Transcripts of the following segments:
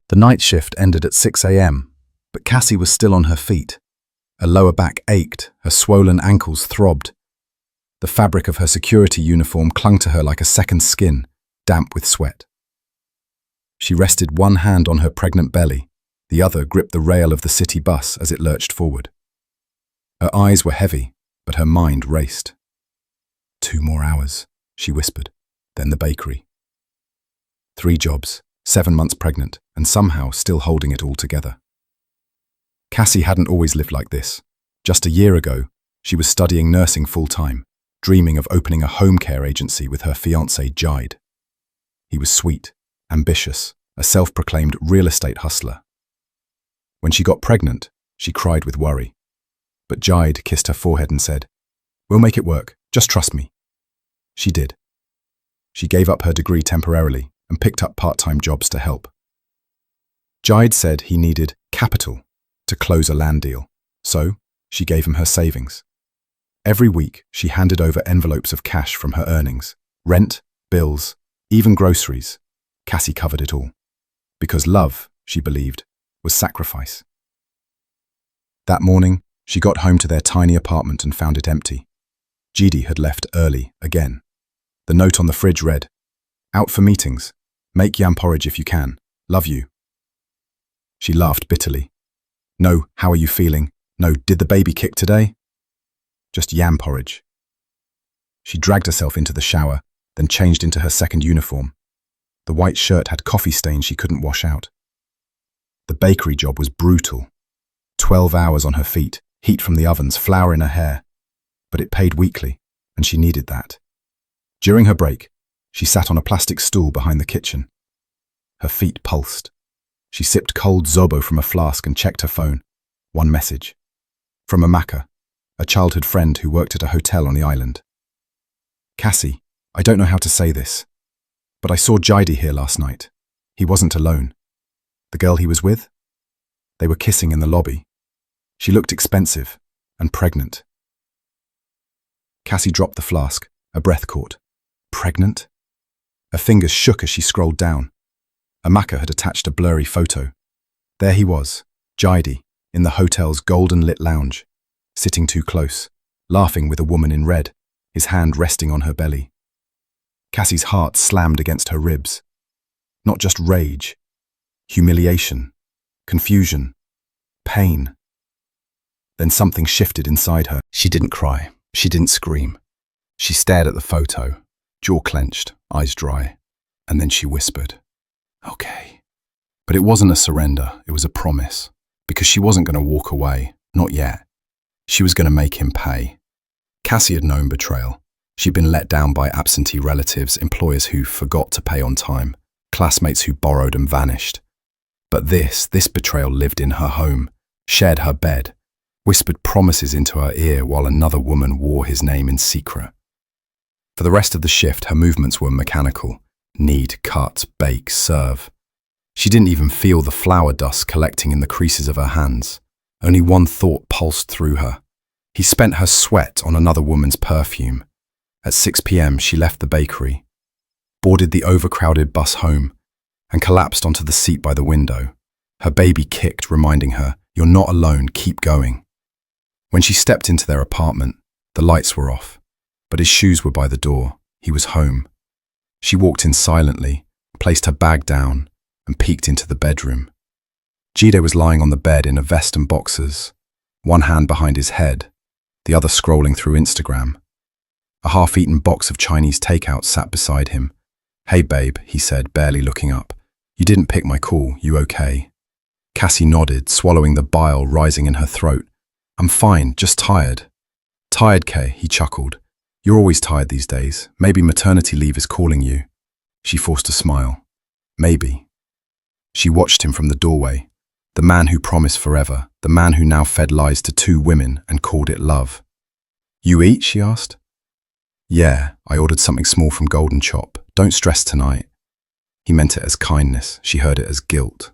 The night shift ended at 6 a.m., but Cassie was still on her feet. Her lower back ached, her swollen ankles throbbed. The fabric of her security uniform clung to her like a second skin, damp with sweat. She rested one hand on her pregnant belly, the other gripped the rail of the city bus as it lurched forward. Her eyes were heavy, but her mind raced. 2 more hours, she whispered, then the bakery. 3 jobs, 7 months pregnant, and somehow still holding it all together. Cassie hadn't always lived like this. Just a year ago, she was studying nursing full-time, dreaming of opening a home care agency with her fiancé Jide. He was sweet, ambitious, a self-proclaimed real estate hustler. When she got pregnant, she cried with worry. But Jide kissed her forehead and said, "We'll make it work, just trust me." She did. She gave up her degree temporarily and picked up part-time jobs to help. Jide said he needed capital to close a land deal, so she gave him her savings. Every week, she handed over envelopes of cash from her earnings. Rent, bills, even groceries. Cassie covered it all. Because love, she believed, was sacrifice. That morning, she got home to their tiny apartment and found it empty. Jide had left early again. The note on the fridge read, "Out for meetings. Make yam porridge if you can. Love you." She laughed bitterly. No, how are you feeling? No, did the baby kick today? Just yam porridge. She dragged herself into the shower, then changed into her second uniform. The white shirt had coffee stains she couldn't wash out. The bakery job was brutal. 12 hours on her feet, heat from the ovens, flour in her hair. But it paid weekly, and she needed that. During her break, she sat on a plastic stool behind the kitchen. Her feet pulsed. She sipped cold zobo from a flask and checked her phone. One message. From Amaka, a childhood friend who worked at a hotel on the island. "Cassie, I don't know how to say this, but I saw Jide here last night. He wasn't alone. The girl he was with? They were kissing in the lobby. She looked expensive and pregnant." Cassie dropped the flask, her breath caught. Pregnant? Her fingers shook as she scrolled down. Amaka had attached a blurry photo. There he was, Jide, in the hotel's golden-lit lounge, sitting too close, laughing with a woman in red, his hand resting on her belly. Cassie's heart slammed against her ribs. Not just rage, humiliation, confusion, pain. Then something shifted inside her. She didn't cry. She didn't scream. She stared at the photo, jaw clenched, eyes dry, and then she whispered, "Okay." But it wasn't a surrender, it was a promise, because she wasn't going to walk away, not yet. She was going to make him pay. Cassie had known betrayal. She'd been let down by absentee relatives, employers who forgot to pay on time, classmates who borrowed and vanished. But this betrayal lived in her home, shared her bed, whispered promises into her ear while another woman wore his name in secret. For the rest of the shift, her movements were mechanical. Knead, cut, bake, serve. She didn't even feel the flour dust collecting in the creases of her hands. Only one thought pulsed through her. He spent her sweat on another woman's perfume. At 6 p.m, she left the bakery, boarded the overcrowded bus home, and collapsed onto the seat by the window. Her baby kicked, reminding her, "You're not alone, keep going." When she stepped into their apartment, the lights were off, but his shoes were by the door. He was home. She walked in silently, placed her bag down, and peeked into the bedroom. Jide was lying on the bed in a vest and boxers, one hand behind his head, the other scrolling through Instagram. A half-eaten box of Chinese takeout sat beside him. "Hey babe," he said, barely looking up. "You didn't pick my call, you okay?" Cassie nodded, swallowing the bile rising in her throat. "I'm fine, just tired." "Tired, Kay," he chuckled. "You're always tired these days. Maybe maternity leave is calling you." She forced a smile. Maybe. She watched him from the doorway. The man who promised forever, the man who now fed lies to 2 women and called it love. "You eat?" she asked. "Yeah, I ordered something small from Golden Chop. Don't stress tonight." He meant it as kindness. She heard it as guilt.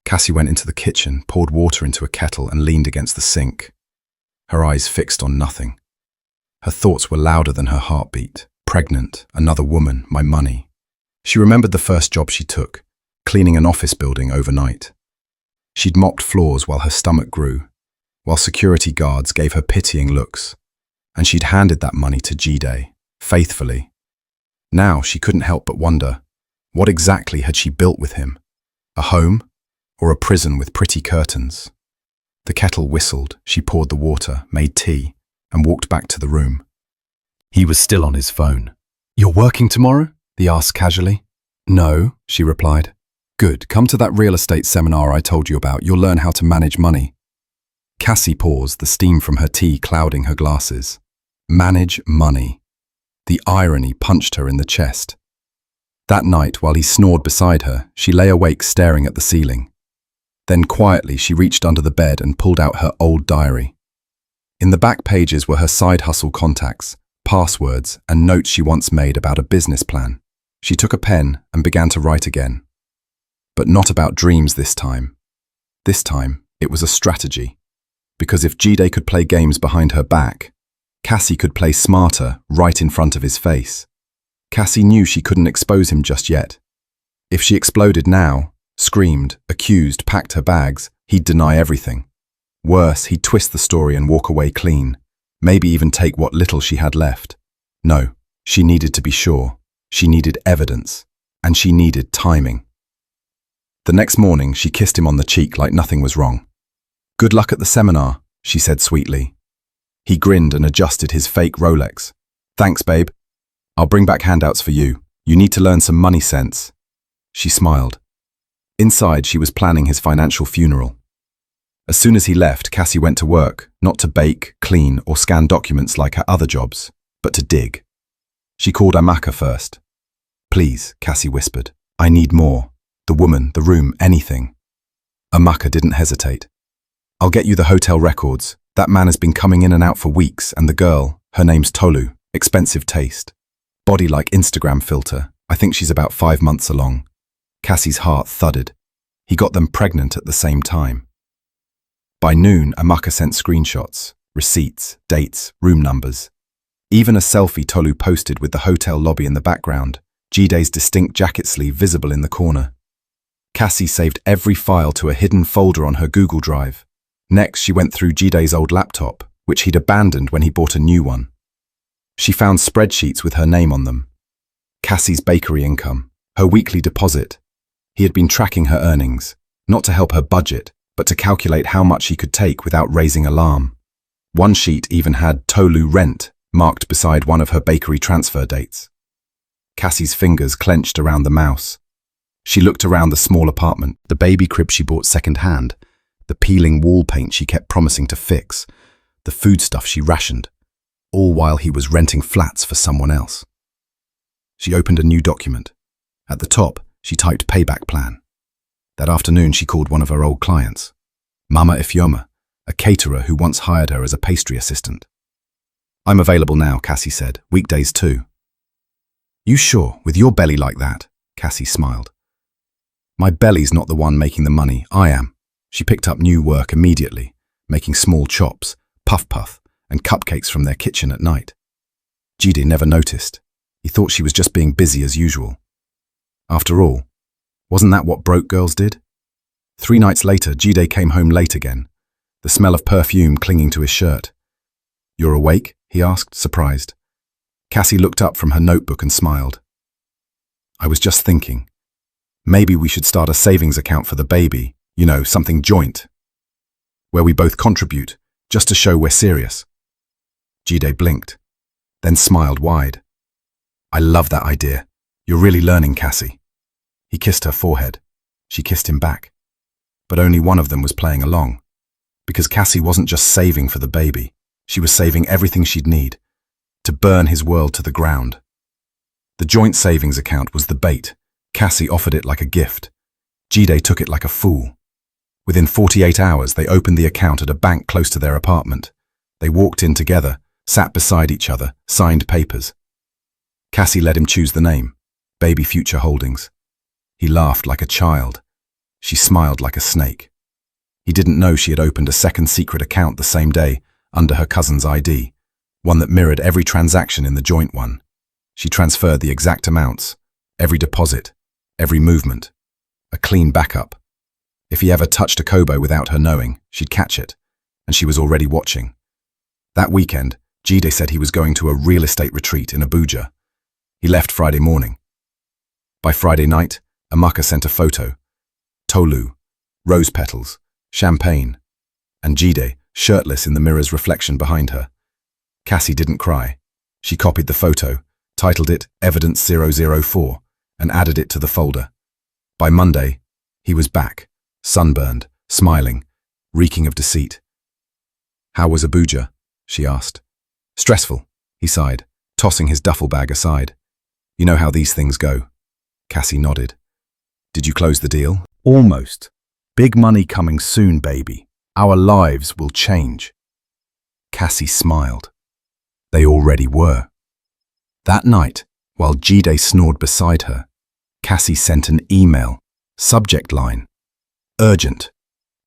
Cassie went into the kitchen, poured water into a kettle and leaned against the sink. Her eyes fixed on nothing. Her thoughts were louder than her heartbeat. Pregnant, another woman, my money. She remembered the first job she took. cleaning an office building overnight. She'd mopped floors while her stomach grew, while security guards gave her pitying looks, and she'd handed that money to Jide, faithfully. Now she couldn't help but wonder, what exactly had she built with him? A home, or a prison with pretty curtains? The kettle whistled, she poured the water, made tea, and walked back to the room. He was still on his phone. "You're working tomorrow?" he asked casually. "No," she replied. "Good, come to that real estate seminar I told you about. You'll learn how to manage money." Cassie paused, the steam from her tea clouding her glasses. Manage money. The irony punched her in the chest. That night, while he snored beside her, she lay awake staring at the ceiling. Then quietly she reached under the bed and pulled out her old diary. In the back pages were her side hustle contacts, passwords, and notes she once made about a business plan. She took a pen and began to write again. But not about dreams this time. This time, it was a strategy. Because if Jide could play games behind her back, Cassie could play smarter right in front of his face. Cassie knew she couldn't expose him just yet. If she exploded now, screamed, accused, packed her bags, he'd deny everything. Worse, he'd twist the story and walk away clean, maybe even take what little she had left. No, she needed to be sure. She needed evidence, and she needed timing. The next morning, she kissed him on the cheek like nothing was wrong. "Good luck at the seminar," she said sweetly. He grinned and adjusted his fake Rolex. "Thanks, babe. I'll bring back handouts for you. You need to learn some money sense." She smiled. Inside, she was planning his financial funeral. As soon as he left, Cassie went to work, not to bake, clean, or scan documents like her other jobs, but to dig. She called Amaka first. "Please," Cassie whispered. "I need more. The woman, the room, anything." Amaka didn't hesitate. "I'll get you the hotel records. That man has been coming in and out for weeks, and the girl, her name's Tolu, expensive taste. Body like Instagram filter. I think she's about 5 months along." Cassie's heart thudded. He got them pregnant at the same time. By noon, Amaka sent screenshots, receipts, dates, room numbers. Even a selfie Tolu posted with the hotel lobby in the background, Jide's distinct jacket sleeve visible in the corner. Cassie saved every file to a hidden folder on her Google Drive. Next, she went through Jide's old laptop, which he'd abandoned when he bought a new one. She found spreadsheets with her name on them. Cassie's bakery income, her weekly deposit. He had been tracking her earnings, not to help her budget, but to calculate how much he could take without raising alarm. One sheet even had Tolu rent marked beside one of her bakery transfer dates. Cassie's fingers clenched around the mouse. She looked around the small apartment, the baby crib she bought second-hand, the peeling wall paint she kept promising to fix, the foodstuff she rationed, all while he was renting flats for someone else. She opened a new document. At the top, she typed payback plan. That afternoon, she called one of her old clients, Mama Ifyoma, a caterer who once hired her as a pastry assistant. "I'm available now," Cassie said. "Weekdays too." "You sure, with your belly like that?" Cassie smiled. "My belly's not the one making the money, I am." She picked up new work immediately, making small chops, puff, and cupcakes from their kitchen at night. Jide never noticed. He thought she was just being busy as usual. After all, wasn't that what broke girls did? 3 nights later, Jide came home late again, the smell of perfume clinging to his shirt. "You're awake?" he asked, surprised. Cassie looked up from her notebook and smiled. "I was just thinking, maybe we should start a savings account for the baby, something joint, where we both contribute, just to show we're serious." Jide blinked, then smiled wide. "I love that idea. You're really learning, Cassie." He kissed her forehead. She kissed him back. But only one of them was playing along. Because Cassie wasn't just saving for the baby. She was saving everything she'd need to burn his world to the ground. The joint savings account was the bait. Cassie offered it like a gift. Jide took it like a fool. Within 48 hours, they opened the account at a bank close to their apartment. They walked in together, sat beside each other, signed papers. Cassie let him choose the name, Baby Future Holdings. He laughed like a child. She smiled like a snake. He didn't know she had opened a second secret account the same day, under her cousin's ID, one that mirrored every transaction in the joint one. She transferred the exact amounts, every deposit, every movement. a clean backup. If he ever touched a Kobo without her knowing, she'd catch it, and she was already watching. That weekend, Jide said he was going to a real estate retreat in Abuja. He left Friday morning. By Friday night, Amaka sent a photo. Tolu, rose petals, champagne, and Jide, shirtless in the mirror's reflection behind her. Cassie didn't cry. She copied the photo, titled it Evidence 004, and added it to the folder. By Monday, he was back, sunburned, smiling, reeking of deceit. "How was Abuja?" she asked. "Stressful," he sighed, tossing his duffel bag aside. "You know how these things go." Cassie nodded. "Did you close the deal?" "Almost. Big money coming soon, baby. Our lives will change." Cassie smiled. They already were. That night, while Jide snored beside her, Cassie sent an email. Subject line: urgent.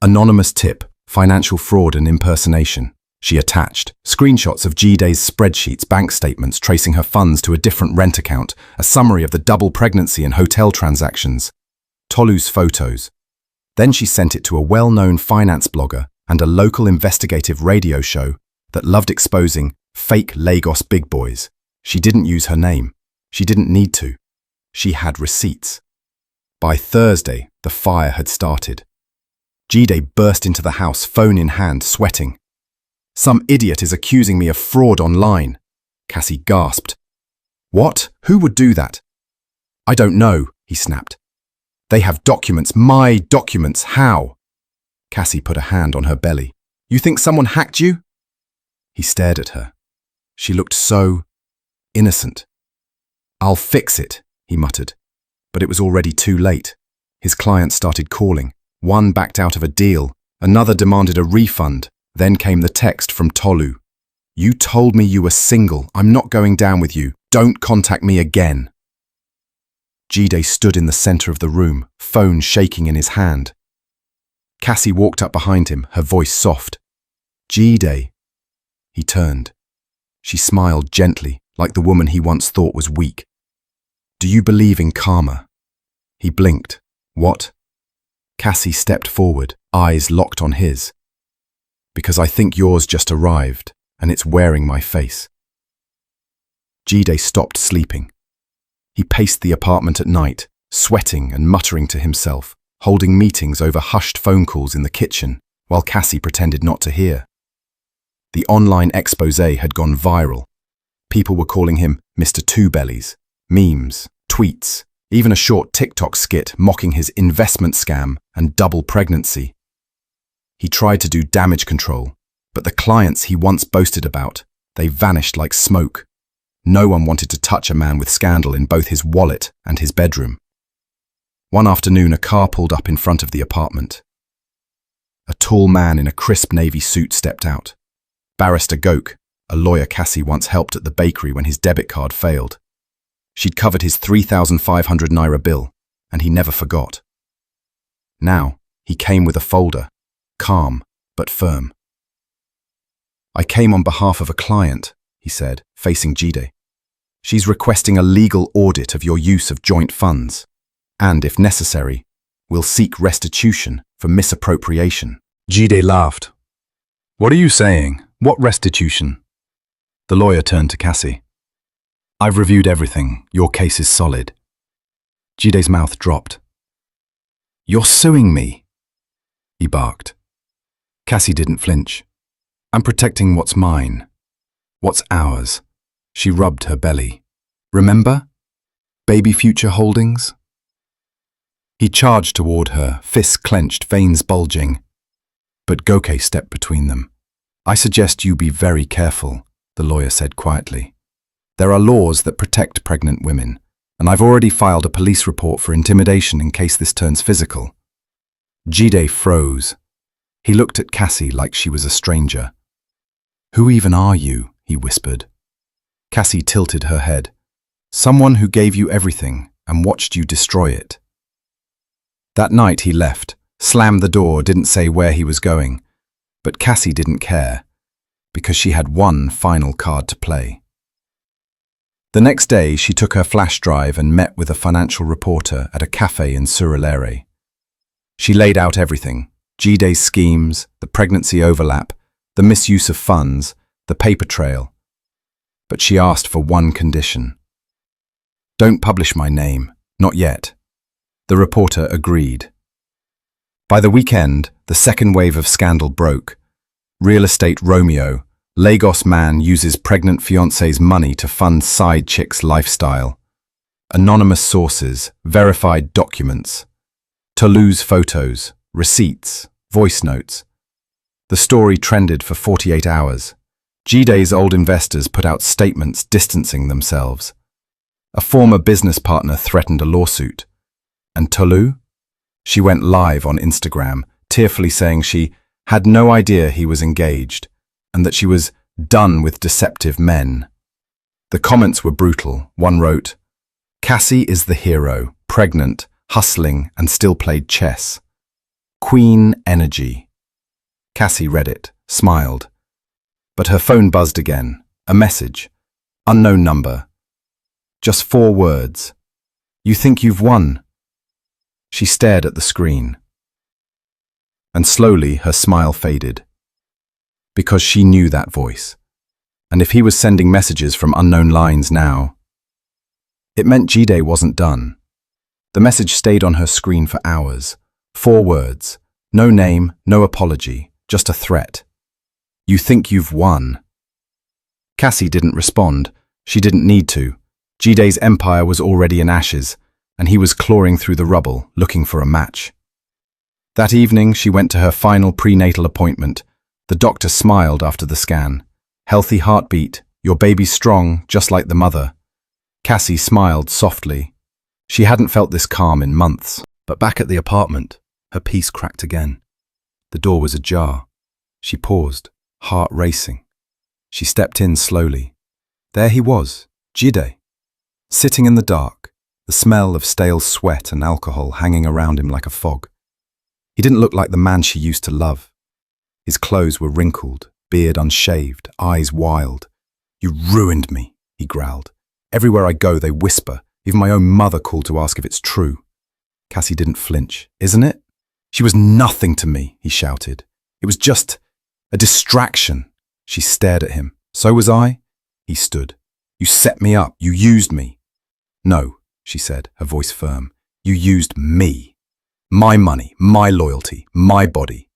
Anonymous tip, financial fraud and impersonation. She attached screenshots of Jide's spreadsheets, bank statements tracing her funds to a different rent account, a summary of the double pregnancy and hotel transactions, Tolu's photos. Then she sent it to a well-known finance blogger and a local investigative radio show that loved exposing fake Lagos big boys. She didn't use her name. She didn't need to. She had receipts. By Thursday, the fire had started. Jide burst into the house, phone in hand, sweating. "Some idiot is accusing me of fraud online," Cassie gasped. "What? Who would do that?" "I don't know," he snapped. "They have documents, my documents, how?" Cassie put a hand on her belly. "You think someone hacked you?" He stared at her. She looked so innocent. "I'll fix it," he muttered. But it was already too late. His clients started calling. One backed out of a deal. Another demanded a refund. Then came the text from Tolu. "You told me you were single. I'm not going down with you. Don't contact me again." Jide stood in the center of the room, phone shaking in his hand. Cassie walked up behind him, her voice soft. "Jide." He turned. She smiled gently, like the woman he once thought was weak. "Do you believe in karma?" He blinked. "What?" Cassie stepped forward, eyes locked on his. "Because I think yours just arrived, and it's wearing my face." Jide stopped sleeping. He paced the apartment at night, sweating and muttering to himself, holding meetings over hushed phone calls in the kitchen, while Cassie pretended not to hear. The online exposé had gone viral. People were calling him Mr. Two Bellies, memes, tweets, even a short TikTok skit mocking his investment scam and double pregnancy. He tried to do damage control, but the clients he once boasted about, they vanished like smoke. No one wanted to touch a man with scandal in both his wallet and his bedroom. One afternoon, a car pulled up in front of the apartment. A tall man in a crisp navy suit stepped out. Barrister Goke, a lawyer Cassie once helped at the bakery when his debit card failed. She'd covered his 3,500 naira bill, and he never forgot. Now, he came with a folder, calm but firm. "I came on behalf of a client," he said, facing Jide. "She's requesting a legal audit of your use of joint funds, and, if necessary, will seek restitution for misappropriation." Jide laughed. "What are you saying? What restitution?" The lawyer turned to Cassie. "I've reviewed everything. Your case is solid." Jide's mouth dropped. "You're suing me?" he barked. Cassie didn't flinch. "I'm protecting what's mine. What's ours?" She rubbed her belly. "Remember? Baby Future Holdings?" He charged toward her, fists clenched, veins bulging. But Goke stepped between them. "I suggest you be very careful," the lawyer said quietly. "There are laws that protect pregnant women, and I've already filed a police report for intimidation in case this turns physical." Jide froze. He looked at Cassie like she was a stranger. "Who even are you?" he whispered. Cassie tilted her head. "Someone who gave you everything and watched you destroy it." That night he left, slammed the door, didn't say where he was going. But Cassie didn't care, because she had one final card to play. The next day she took her flash drive and met with a financial reporter at a cafe in Surulere. She laid out everything: G-Day's schemes, the pregnancy overlap, the misuse of funds, the paper trail. But she asked for one condition. "Don't publish my name, not yet." The reporter agreed. By the weekend, the second wave of scandal broke. Real estate Romeo, Lagos man uses pregnant fiancé's money to fund side chick's lifestyle. Anonymous sources, verified documents. Toulouse photos, receipts, voice notes. The story trended for 48 hours. G-Day's old investors put out statements distancing themselves. A former business partner threatened a lawsuit. And Toulouse? She went live on Instagram, tearfully saying she had no idea he was engaged, and that she was done with deceptive men. The comments were brutal. One wrote, "Cassie is the hero, pregnant, hustling, and still played chess. Queen energy." Cassie read it, smiled. But her phone buzzed again. A message. Unknown number. Just 4 words. "You think you've won?" She stared at the screen. And slowly her smile faded. Because she knew that voice. And if he was sending messages from unknown lines now, it meant G-Day wasn't done. The message stayed on her screen for hours. 4 words. No name, no apology, just a threat. "You think you've won." Cassie didn't respond. She didn't need to. G-Day's empire was already in ashes, and he was clawing through the rubble, looking for a match. That evening, she went to her final prenatal appointment. The doctor smiled after the scan. "Healthy heartbeat, your baby's strong, just like the mother." Cassie smiled softly. She hadn't felt this calm in months. But back at the apartment, her peace cracked again. The door was ajar. She paused, heart racing. She stepped in slowly. There he was, G-Day, sitting in the dark, the smell of stale sweat and alcohol hanging around him like a fog. He didn't look like the man she used to love. His clothes were wrinkled, beard unshaved, eyes wild. "You ruined me," he growled. "Everywhere I go, they whisper. Even my own mother called to ask if it's true." Cassie didn't flinch. "Isn't it?" "She was nothing to me," he shouted. "It was just a distraction." She stared at him. "So was I?" He stood. "You set me up. You used me." "No," she said, her voice firm. "You used me. My money, my loyalty, my body.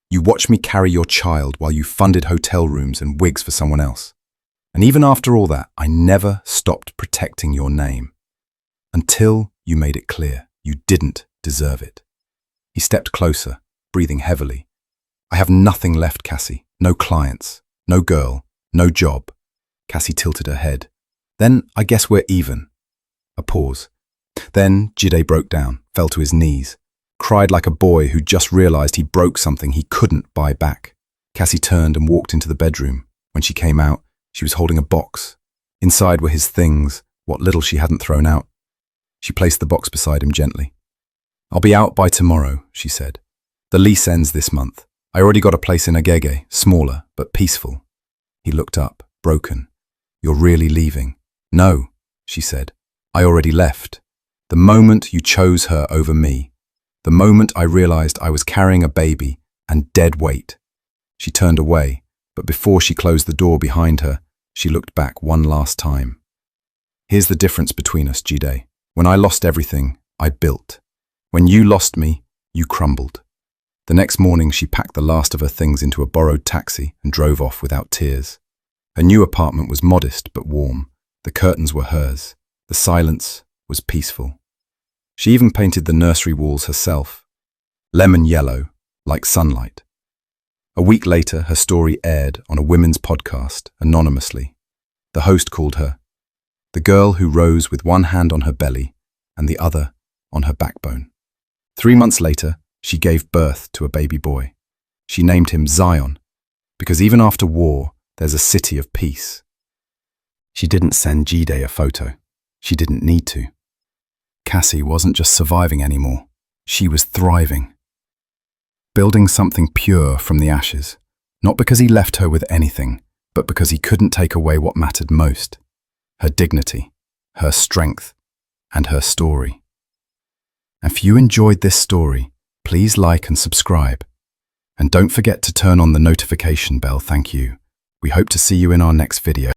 You watched me carry your child while you funded hotel rooms and wigs for someone else. And even after all that, I never stopped protecting your name. Until you made it clear you didn't deserve it." He stepped closer, breathing heavily. "I have nothing left, Cassie. No clients, no girl, no job." Cassie tilted her head. "Then I guess we're even." A pause. Then G-Day broke down, fell to his knees, cried like a boy who just realized he broke something he couldn't buy back. Cassie turned and walked into the bedroom. When she came out, she was holding a box. Inside were his things, what little she hadn't thrown out. She placed the box beside him gently. "I'll be out by tomorrow," she said. "The lease ends this month. I already got a place in Agege, smaller, but peaceful." He looked up, broken. "You're really leaving?" "No," she said. "I already left. The moment you chose her over me. The moment I realized I was carrying a baby and dead weight." She turned away, but before she closed the door behind her, she looked back one last time. "Here's the difference between us, G-Day. When I lost everything, I built. When you lost me, you crumbled." The next morning, she packed the last of her things into a borrowed taxi and drove off without tears. Her new apartment was modest but warm. The curtains were hers. The silence was peaceful. She even painted the nursery walls herself, lemon yellow, like sunlight. A week later, her story aired on a women's podcast, anonymously. The host called her the girl who rose with one hand on her belly and the other on her backbone. 3 months later, she gave birth to a baby boy. She named him Zion, because even after war, there's a city of peace. She didn't send G-Day a photo. She didn't need to. Cassie wasn't just surviving anymore. She was thriving. Building something pure from the ashes, not because he left her with anything, but because he couldn't take away what mattered most: her dignity, her strength, and her story. If you enjoyed this story, Please like and subscribe. And don't forget to turn on the notification bell. Thank you. We hope to see you in our next video.